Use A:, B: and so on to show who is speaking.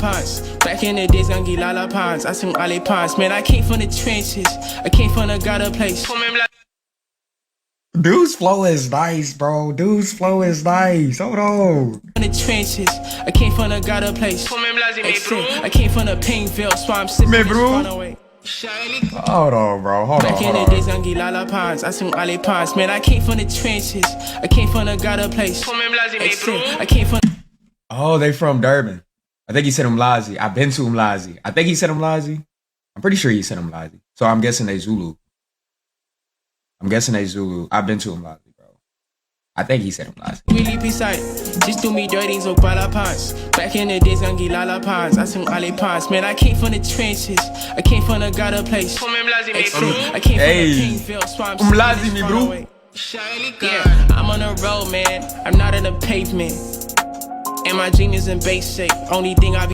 A: pants. Back in the days, gangi lala pants. I sing ale pants. Man, I came from the trenches. I came from the gutter place.
B: Dude's flow is nice, bro. Dude's flow is nice. Hold on.
A: In the trenches, I came from the gutter place. I came from the Painville, so I'm sipping this runaway.
B: Hold on, bro. Hold on.
A: Back in the days, gangi lala pants. I sing ale pants. Man, I came from the trenches. I came from the gutter place. I came from.
B: Oh, they from Durban. I think he said Mlazi. I've been to Mlazi. I think he said Mlazi. I'm pretty sure he said Mlazi. So I'm guessing they Zulu. I've been to Mlazi, bro. I think he said Mlazi.
A: Really beside, just do me dirty, so bala pants. Back in the days, gangi lala pants. I sing ale pants. Man, I came from the trenches. I came from the gutter place. I came from the Painville, so I'm
B: Mlazi, me bro.
A: Yeah, I'm on the road, man. I'm not on the pavement. And my genius in base shape. Only thing I be